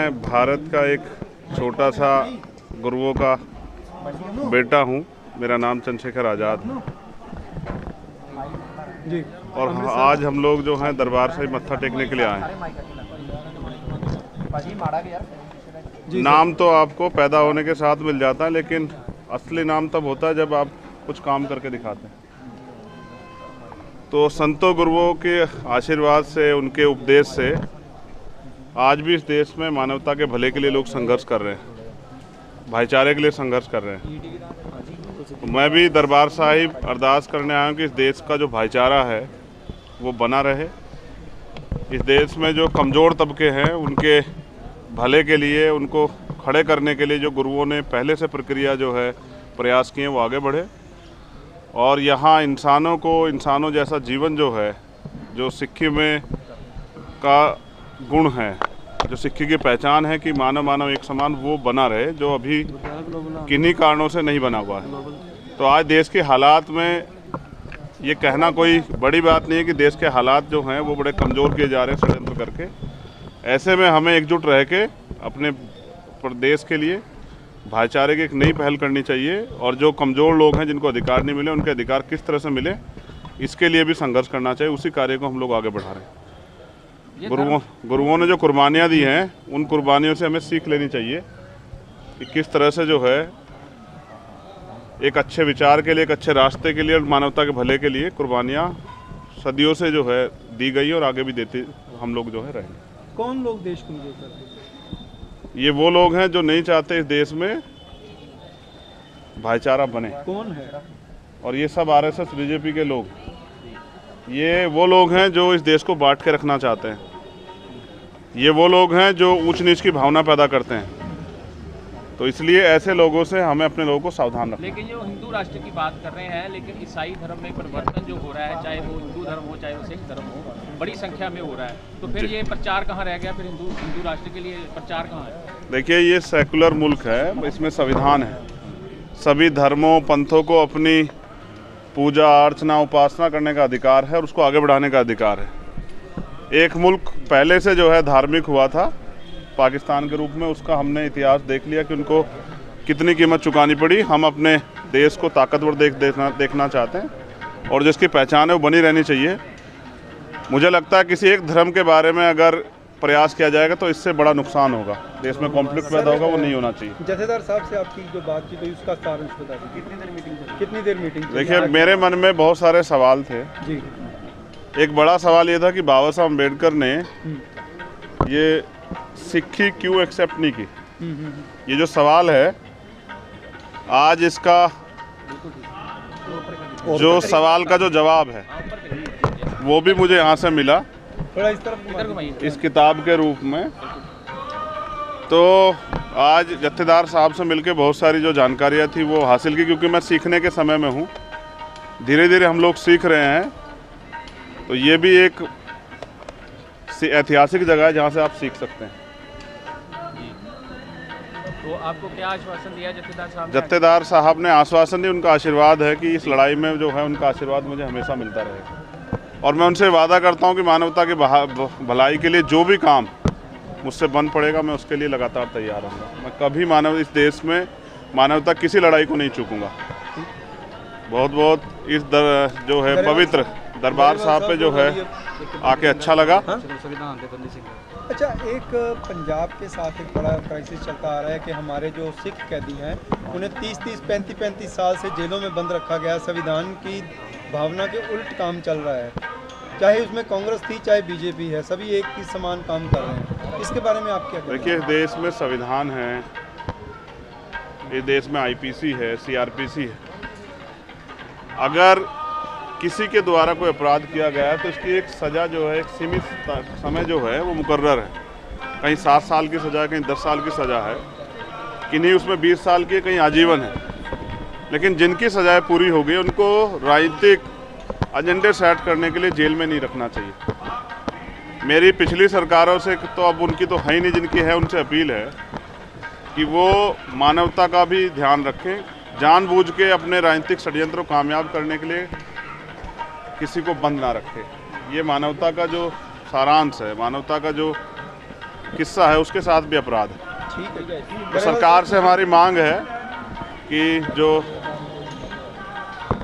मैं भारत का एक छोटा सा गुरुओं का बेटा हूँ। मेरा नाम चंद्रशेखर आज़ाद जी। और आज हम लोग जो हैं दरबार से मत्था टेकने के लिए आए हैं। नाम तो आपको पैदा होने के साथ मिल जाता है, लेकिन असली नाम तब होता है जब आप कुछ काम करके दिखाते हैं। तो संतों गुरुओं के आशीर्वाद से, उनके उपदेश से आज भी इस देश में मानवता के भले के लिए लोग संघर्ष कर रहे हैं, भाईचारे के लिए संघर्ष कर रहे हैं। तो मैं भी दरबार साहिब अरदास करने आया हूँ कि इस देश का जो भाईचारा है वो बना रहे। इस देश में जो कमज़ोर तबके हैं उनके भले के लिए, उनको खड़े करने के लिए जो गुरुओं ने पहले से प्रक्रिया जो है प्रयास किए वो आगे बढ़े। और यहाँ इंसानों को, इंसानों जैसा जीवन जो है, जो सिक्खी में का गुण है, जो सिक्खी की पहचान है कि मानव मानव एक समान, वो बना रहे, जो अभी किन्हीं कारणों से नहीं बना हुआ है। तो आज देश के हालात में ये कहना कोई बड़ी बात नहीं है कि देश के हालात जो हैं वो बड़े कमज़ोर किए जा रहे हैं षड्यंत्र करके। ऐसे में हमें एकजुट रह के अपने प्रदेश के लिए भाईचारे की एक नई पहल करनी चाहिए, और जो कमज़ोर लोग हैं जिनको अधिकार नहीं मिले, उनके अधिकार किस तरह से मिले, इसके लिए भी संघर्ष करना चाहिए। उसी कार्य को हम लोग आगे बढ़ा रहे हैं। गुरुओं ने जो कुर्बानियाँ दी हैं, उन कुर्बानियों से हमें सीख लेनी चाहिए कि किस तरह से जो है एक अच्छे विचार के लिए, एक अच्छे रास्ते के लिए, मानवता के भले के लिए कुर्बानियाँ सदियों से जो है दी गई और आगे भी देते हम लोग जो है रहेंगे। कौन लोग देश को कमजोर करते हैं? ये वो लोग हैं जो नहीं चाहते इस देश में भाईचारा बने। कौन है? और ये सब आरएसएस बीजेपी के लोग, ये वो लोग हैं जो इस देश को बांट के रखना चाहते हैं। ये वो लोग हैं जो ऊंच नीच की भावना पैदा करते हैं। तो इसलिए ऐसे लोगों से हमें अपने लोगों को सावधान रखना। लेकिन जो हिंदू राष्ट्र की बात कर रहे हैं, लेकिन ईसाई धर्म में परिवर्तन जो हो रहा है, चाहे वो हिंदू धर्म हो चाहे वो सिख धर्म हो, बड़ी संख्या में हो रहा है। तो फिर ये प्रचार कहाँ रह गया? फिर हिंदू राष्ट्र के लिए प्रचार कहाँ है? देखिए, ये सेकुलर मुल्क है, इसमें संविधान है। सभी धर्मों, पंथों को अपनी पूजा अर्चना, उपासना करने का अधिकार है और उसको आगे बढ़ाने का अधिकार है। एक मुल्क पहले से जो है धार्मिक हुआ था, पाकिस्तान के रूप में, उसका हमने इतिहास देख लिया कि उनको कितनी कीमत चुकानी पड़ी। हम अपने देश को ताकतवर देखना चाहते हैं और जिसकी पहचान है वो बनी रहनी चाहिए। मुझे लगता है किसी एक धर्म के बारे में अगर प्रयास किया जाएगा तो इससे बड़ा नुकसान होगा, देश में कॉन्फ्लिक्ट पैदा होगा, वो नहीं होना चाहिए। जथेदार साहब से आपकी जो बातचीत हुई उसका सारांश बता दीजिए। कितनी देर मीटिंग? देखिए, मेरे मन में बहुत सारे सवाल थे जी। एक बड़ा सवाल ये था कि बाबा साहब अम्बेडकर ने ये सिक्खी क्यों एक्सेप्ट नहीं की। ये जो सवाल है आज, इसका जो सवाल का जो जवाब है वो भी मुझे यहाँ से मिला, थोड़ा इस तरफ, इस किताब के रूप में। तो आज जत्थेदार साहब से मिलके बहुत सारी जो जानकारियाँ थी वो हासिल की, क्योंकि मैं सीखने के समय में हूँ। धीरे धीरे हम लोग सीख रहे हैं। तो ये भी एक ऐतिहासिक जगह है जहाँ से आप सीख सकते हैं। तो आपको क्या आश्वासन दिया जत्थेदार साहब? जत्थेदार साहब ने आश्वासन दिया, उनका आशीर्वाद है कि इस लड़ाई में जो है उनका आशीर्वाद मुझे हमेशा मिलता रहेगा। और मैं उनसे वादा करता हूं कि मानवता की भलाई के लिए जो भी काम मुझसे बन पड़ेगा, मैं उसके लिए लगातार तैयार रहूँगा। मैं कभी इस देश में मानवता किसी लड़ाई को नहीं चूकूँगा। बहुत बहुत इस जो है पवित्र दरबार साहब पे जो है आके अच्छा लगा। अच्छा, एक पंजाब के साथ एक बड़ा क्राइसिस चलता आ रहा है कि हमारे जो सिख कैदी हैं उन्हें 30-30, 35-35 साल से जेलों में बंद रखा गया। संविधान की भावना के उल्ट काम चल रहा है। चाहे उसमें कांग्रेस थी चाहे बीजेपी है, सभी एक ही समान काम कर रहे हैं। इसके बारे में आप क्या कहेंगे? देखिए, देश में संविधान है, इस देश में आईपीसी है, सीआरपीसी है। अगर किसी के द्वारा कोई अपराध किया गया है तो इसकी एक सज़ा जो है, एक सीमित समय जो है वो मुकर्रर है। कहीं 7 साल की सज़ा है, कहीं 10 साल की सज़ा है, किन्हीं उसमें 20 साल की, कहीं आजीवन है। लेकिन जिनकी सज़ाएं पूरी हो गई उनको राजनीतिक एजेंडे सेट करने के लिए जेल में नहीं रखना चाहिए। मेरी पिछली सरकारों से, तो अब उनकी तो है ही नहीं, जिनकी है उनसे अपील है कि वो मानवता का भी ध्यान रखें, जानबूझ के अपने राजनीतिक षड्यंत्र को कामयाब करने के लिए किसी को बंद ना रखे। ये मानवता का जो सारांश है, मानवता का जो किस्सा है उसके साथ भी अपराध है। ठीक है। तो सरकार से हमारी मांग है कि जो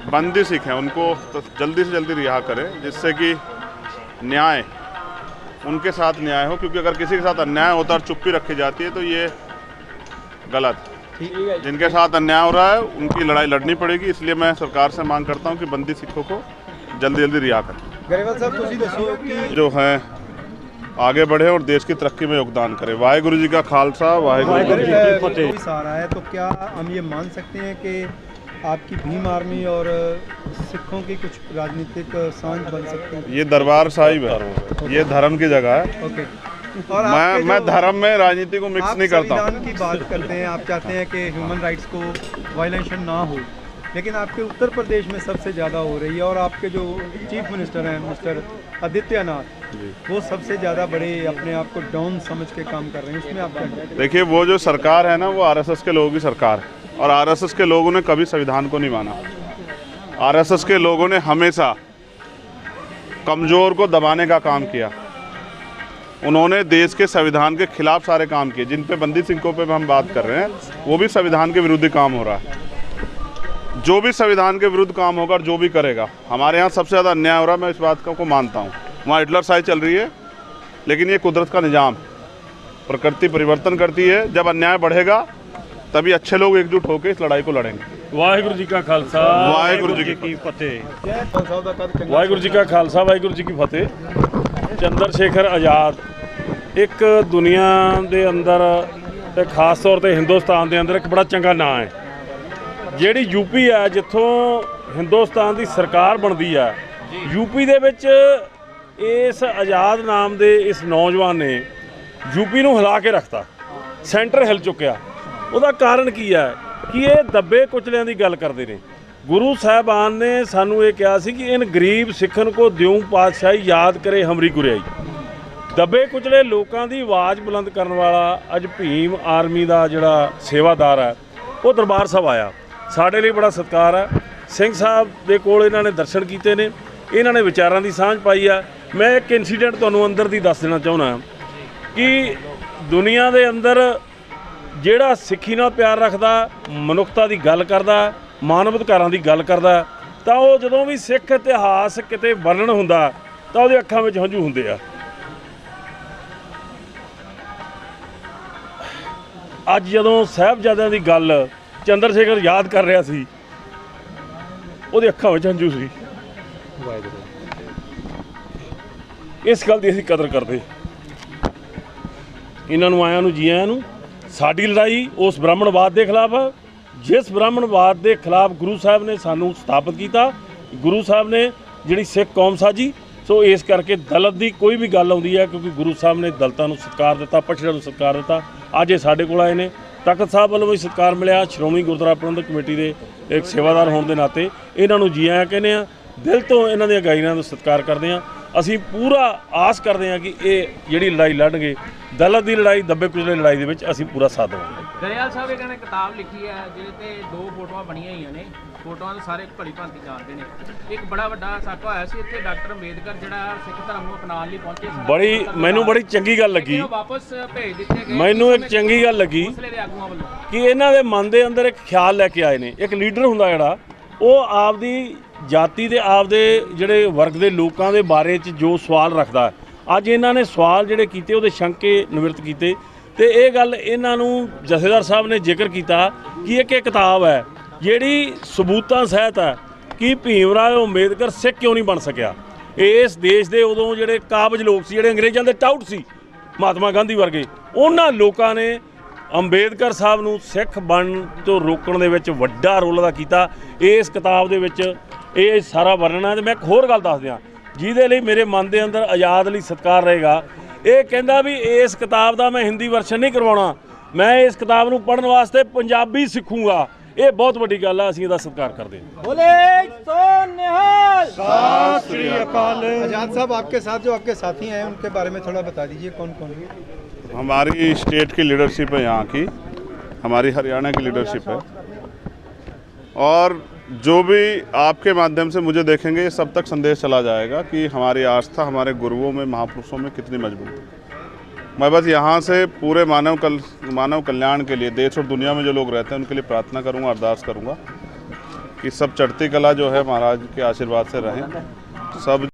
बंदी सिख हैं उनको तो जल्दी से जल्दी रिहा करें, जिससे कि न्याय उनके साथ न्याय हो, क्योंकि अगर किसी के साथ अन्याय होता और चुप्पी रखी जाती है तो ये गलत है। जिनके साथ अन्याय हो रहा है उनकी लड़ाई लड़नी पड़ेगी, इसलिए मैं सरकार से मांग करता हूं कि बंदी सिखों को जल्दी जल्दी रिहा करें। गरेवाल साहब तुसी दसो कि जो हैं आगे बढ़े और देश की तरक्की में योगदान करें। वाहेगुरु जी का खालसा, वाहेगुरु जी की फतेह। आ रहा है तो क्या हम ये मान सकते हैं कि आपकी भीम आर्मी और सिखों की कुछ राजनीतिक सांझ बन सकती है? ये दरबार साहिब है, ये धर्म की जगह है। ओके। और आपके मैं जो- धर्म में राजनीति को मिक्स आप नहीं करता हूँ। संविधान की बात करते हैं, आप चाहते हैं कि ह्यूमन राइट्स को वायलेशन ना हो, लेकिन आपके उत्तर प्रदेश में सबसे ज़्यादा हो रही है और आपके जो चीफ मिनिस्टर हैं मिस्टर आदित्यनाथ, वो सबसे ज़्यादा बड़े अपने आप को डाउन समझ के काम कर रहे हैं। उसमें आप क्या कहते हैं? देखिए, वो जो सरकार है ना, वो आरएसएस के लोगों की सरकार है और आरएसएस के लोगों ने कभी संविधान को नहीं माना। आरएसएस के लोगों ने हमेशा कमज़ोर को दबाने का काम किया। उन्होंने देश के संविधान के खिलाफ सारे काम किए। जिन पे बंदी सिखों पे हम बात कर रहे हैं वो भी संविधान के विरुद्ध काम हो रहा है। जो भी संविधान के विरुद्ध काम होगा और जो भी करेगा, हमारे यहाँ सबसे ज़्यादा अन्याय हो रहा है, मैं इस बात को मानता हूँ। वहाँ हिटलरशाही चल रही है, लेकिन ये कुदरत का निज़ाम, प्रकृति परिवर्तन करती है। जब अन्याय बढ़ेगा तभी अच्छे लोग एकजुट होकर इस लड़ाई को लड़ेंगे। वाहिगुरु जी का खालसा, वाहिगुरु जी की फतेह। वाहिगुਰੂ जी का ਖਾਲਸਾ, ਵਾਹਿਗੁਰੂ ਜੀ ਕੀ ਫਤਿਹ। ਚੰਦਰ ਸ਼ੇਖਰ ਆਜ਼ਾਦ ਇੱਕ ਦੁਨੀਆ ਦੇ ਅੰਦਰ ਤੇ ਖਾਸ ਤੌਰ ਤੇ ਹਿੰਦੁਸਤਾਨ ਦੇ ਅੰਦਰ ਇੱਕ ਬੜਾ ਚੰਗਾ ਨਾਂ ਹੈ। ਜਿਹੜੀ ਯੂਪੀ ਹੈ, ਜਿੱਥੋਂ ਹਿੰਦੁਸਤਾਨ ਦੀ ਸਰਕਾਰ ਬਣਦੀ ਹੈ, ਯੂਪੀ ਦੇ ਵਿੱਚ ਇਸ ਆਜ਼ਾਦ ਨਾਮ ਦੇ ਇਸ ਨੌਜਵਾਨ ਨੇ ਯੂਪੀ ਨੂੰ ਹਿਲਾ ਕੇ ਰੱਖਤਾ। ਸੈਂਟਰ ਹਿਲ ਚੁੱਕਿਆ। ਉਹਦਾ ਕਾਰਨ ਕੀ ਹੈ ਕਿ ਇਹ ਦੱਬੇ ਕੁਚਲਿਆਂ ਦੀ ਗੱਲ ਕਰਦੇ ਨੇ। ਗੁਰੂ ਸਾਹਿਬਾਨ ਨੇ ਸਾਨੂੰ ਇਹ ਕਿਹਾ ਸੀ ਕਿ ਇਨ ਗਰੀਬ ਸਿੱਖਨ ਕੋ ਦਿਉ ਪਾਤਸ਼ਾਹੀ ਯਾਦ ਕਰੇ ਹਮਰੀ ਗੁਰਿਆਈ। ਦੱਬੇ ਕੁਚਲੇ ਲੋਕਾਂ ਦੀ ਆਵਾਜ਼ ਬੁਲੰਦ ਕਰਨ ਵਾਲਾ ਅੱਜ ਭੀਮ ਆਰਮੀ ਦਾ ਜਿਹੜਾ ਸੇਵਾਦਾਰ ਹੈ, ਉਹ ਦਰਬਾਰ ਸਾਹਿਬ ਆਇਆ। ਸਾਡੇ ਲਈ ਬੜਾ ਸਤਿਕਾਰ ਹੈ। ਸਿੰਘ ਸਾਹਿਬ ਦੇ ਕੋਲ ਇਹਨਾਂ ਨੇ ਦਰਸ਼ਨ ਕੀਤੇ ਨੇ, ਇਹਨਾਂ ਨੇ ਵਿਚਾਰਾਂ ਦੀ ਸਾਂਝ ਪਾਈ ਆ। ਮੈਂ ਇੱਕ ਇਨਸੀਡੈਂਟ ਤੁਹਾਨੂੰ ਅੰਦਰ ਦੀ ਦੱਸ ਦੇਣਾ ਚਾਹੁੰਦਾ ਕਿ ਦੁਨੀਆ ਦੇ ਅੰਦਰ ਜਿਹੜਾ ਸਿੱਖੀ ਨਾਲ ਪਿਆਰ ਰੱਖਦਾ, ਮਨੁੱਖਤਾ ਦੀ ਗੱਲ ਕਰਦਾ, ਮਾਨਵ ਅਧਿਕਾਰਾਂ ਦੀ ਗੱਲ ਕਰਦਾ, ਤਾਂ ਉਹ ਜਦੋਂ ਵੀ ਸਿੱਖ ਇਤਿਹਾਸ ਕਿਤੇ ਵਰਣਨ ਹੁੰਦਾ ਤਾਂ ਉਹਦੇ ਅੱਖਾਂ ਵਿੱਚ ਹੰਝੂ ਹੁੰਦੇ ਆ। ਅੱਜ ਜਦੋਂ ਸਾਹਿਬਜ਼ਾਦਿਆਂ ਦੀ ਗੱਲ ਚੰਦਰ ਸ਼ੇਖਰ ਯਾਦ ਕਰ ਰਿਹਾ ਸੀ, ਉਹਦੇ ਅੱਖਾਂ ਵਿੱਚ ਹੰਝੂ ਸੀ। ਇਸ ਗੱਲ ਦੀ ਅਸੀਂ ਕਦਰ ਕਰਦੇ। ਇਹਨਾਂ ਨੂੰ ਆਇਆਂ ਨੂੰ ਜੀ ਆਇਆਂ ਨੂੰ। ਸਾਡੀ ਲੜਾਈ ਉਸ ਬ੍ਰਾਹਮਣਵਾਦ ਦੇ ਖਿਲਾਫ ਹੈ, ਜਿਸ ਬ੍ਰਾਹਮਣਵਾਦ ਦੇ ਖਿਲਾਫ ਗੁਰੂ ਸਾਹਿਬ ਨੇ ਸਾਨੂੰ ਸਥਾਪਿਤ ਕੀਤਾ। ਗੁਰੂ ਸਾਹਿਬ ਨੇ ਜਿਹੜੀ ਸਿੱਖ ਕੌਮ ਸਾਜੀ। ਸੋ ਇਸ ਕਰਕੇ ਦਲਿਤ ਦੀ ਕੋਈ ਵੀ ਗੱਲ ਆਉਂਦੀ ਹੈ, ਕਿਉਂਕਿ ਗੁਰੂ ਸਾਹਿਬ ਨੇ ਦਲਿਤਾਂ ਨੂੰ ਸਤਿਕਾਰ ਦਿੱਤਾ, ਪਛੜਿਆਂ ਨੂੰ ਸਤਿਕਾਰ ਦਿੱਤਾ। ਅੱਜ ਇਹ ਸਾਡੇ ਕੋਲ ਆਏ ਨੇ। ਤਖਤ ਸਾਹਿਬ ਵੱਲੋਂ ਵੀ ਸਤਿਕਾਰ ਮਿਲਿਆ। ਸ਼੍ਰੋਮਣੀ ਗੁਰਦੁਆਰਾ ਪ੍ਰਬੰਧਕ ਕਮੇਟੀ ਦੇ ਇੱਕ ਸੇਵਾਦਾਰ ਹੋਣ ਦੇ ਨਾਤੇ ਇਹਨਾਂ ਨੂੰ ਜੀ ਆਇਆਂ ਕਹਿੰਦੇ ਆ। ਦਿਲ ਤੋਂ ਇਹਨਾਂ ਦੀਆਂ ਗਾਇਨਾਂ ਦਾ ਸਤਿਕਾਰ ਕਰਦੇ ਹਾਂ। ਅਸੀਂ ਪੂਰਾ ਆਸ ਕਰਦੇ ਹਾਂ ਕਿ ਇਹ ਜਿਹੜੀ ਲੜਾਈ ਲੜਨਗੇ, ਦਲਿਤ ਦੀ ਲੜਾਈ, ਦੱਬੇ ਕੁਚਲੇ ਲੜਾਈ ਦੇ ਵਿੱਚ ਅਸੀਂ ਪੂਰਾ ਸਾਥ ਦੇਵਾਂਗੇ। गरेवाल साहब एक किताब लिखी है जिहदे ते 2 फोटोआं बणीਆਂ ਹੋਈਆਂ ਨੇ। फोटोआं तो सारे भली भांति जानते हैं। एक बड़ा वड्डा साका होया सी इत्थे डॉक्टर अंबेडकर जिहड़ा सिख धर्म ਨੂੰ ਅਪਣਾਉਣ ਲਈ ਪਹੁੰਚੇ ਸਨ। ਮੈਨੂੰ ਬੜੀ ਚੰਗੀ ਗੱਲ ਲੱਗੀ। ਵਾਪਸ ਭੇਜ ਦਿੱਤੇ ਗਏ। ਮੈਨੂੰ ਇੱਕ ਚੰਗੀ ਗੱਲ ਲੱਗੀ ਹੌਸਲੇ ਦੇ ਆਗੂਆਂ ਵੱਲੋਂ ਕਿ ਇਹਨਾਂ ਦੇ ਮਨ ਦੇ ਅੰਦਰ ਇੱਕ ਖਿਆਲ ਲੈ ਕੇ ਆਏ ਨੇ। ਇੱਕ ਲੀਡਰ ਹੁੰਦਾ ਜਿਹੜਾ, ਉਹ ਆਪਦੀ ਜਾਤੀ ਦੇ ਆਪਦੇ ਜਿਹੜੇ ਵਰਗ ਦੇ ਲੋਕਾਂ ਦੇ ਬਾਰੇ 'ਚ ਜੋ ਸਵਾਲ ਰੱਖਦਾ, ਅੱਜ ਇਹਨਾਂ ਨੇ ਸਵਾਲ ਜਿਹੜੇ ਕੀਤੇ ਉਹਦੇ ਸ਼ੰਕੇ ਨਿਵਰਤ ਕੀਤੇ। ਤੇ ਇਹ ਗੱਲ ਇਹਨਾਂ ਨੂੰ ਜਥੇਦਾਰ ਸਾਹਿਬ ਨੇ ਜ਼ਿਕਰ ਕੀਤਾ ਕਿ ਇੱਕ ਕਿਤਾਬ ਹੈ ਜਿਹੜੀ ਸਬੂਤਾਂ ਸਹਿਤ ਹੈ ਕਿ ਭੀਮ ਰਾਓ ਅੰਬੇਦਕਰ ਸਿੱਖ ਕਿਉਂ ਨਹੀਂ ਬਣ ਸਕਿਆ। ਇਸ ਦੇਸ਼ ਦੇ ਉਦੋਂ ਜਿਹੜੇ ਕਾਬਜ ਲੋਕ ਸੀ, ਜਿਹੜੇ ਅੰਗਰੇਜ਼ਾਂ ਦੇ ਟਾਊਟ ਸੀ, ਮਹਾਤਮਾ ਗਾਂਧੀ ਵਰਗੇ, ਉਹਨਾਂ ਲੋਕਾਂ ਨੇ ਅੰਬੇਦਕਰ ਸਾਹਿਬ ਨੂੰ ਸਿੱਖ ਬਣਨ ਤੋਂ ਰੋਕਣ ਦੇ ਵਿੱਚ ਵੱਡਾ ਰੋਲ ਅਦਾ ਕੀਤਾ। ਇਸ ਕਿਤਾਬ ਦੇ ਵਿੱਚ ਇਹ ਸਾਰਾ ਵਰਣਨ ਹੈ। ਤੇ ਮੈਂ ਇੱਕ ਹੋਰ ਗੱਲ ਦੱਸ ਦਿਆਂ ਜਿਹਦੇ ਲਈ ਮੇਰੇ ਮਨ ਦੇ ਅੰਦਰ ਆਜ਼ਾਦ ਲਈ ਸਤਿਕਾਰ ਰਹੇਗਾ। ਇਹ ਕਹਿੰਦਾ ਵੀ ਇਸ ਕਿਤਾਬ ਦਾ ਮੈਂ ਹਿੰਦੀ ਵਰਸ਼ਨ ਨਹੀਂ ਕਰਵਾਉਣਾ, ਮੈਂ ਇਸ ਕਿਤਾਬ ਨੂੰ ਪੜ੍ਹਨ ਵਾਸਤੇ ਪੰਜਾਬੀ ਸਿੱਖੂੰਗਾ। ਇਹ ਬਹੁਤ ਵੱਡੀ ਗੱਲ ਹੈ, ਅਸੀਂ ਇਹਦਾ ਸਤਿਕਾਰ ਕਰਦੇ ਹਾਂ। बोले सो निहाल। सत श्री अकाल। आजाद साहब, आपके साथ जो आपके साथी हैं उनके बारे में थोड़ा बता दीजिए, कौन कौन है? हमारी स्टेट की लीडरशिप है, यहाँ की हमारी हरियाणा की लीडरशिप है, और जो भी आपके माध्यम से मुझे देखेंगे ये सब तक संदेश चला जाएगा कि हमारी आस्था हमारे गुरुओं में, महापुरुषों में कितनी मजबूत है। मैं बस यहाँ से पूरे मानव कल्याण के लिए, देश और दुनिया में जो लोग रहते हैं उनके लिए प्रार्थना करूँगा, अरदास करूँगा कि सब चढ़ती कला जो है महाराज के आशीर्वाद से रहें, सब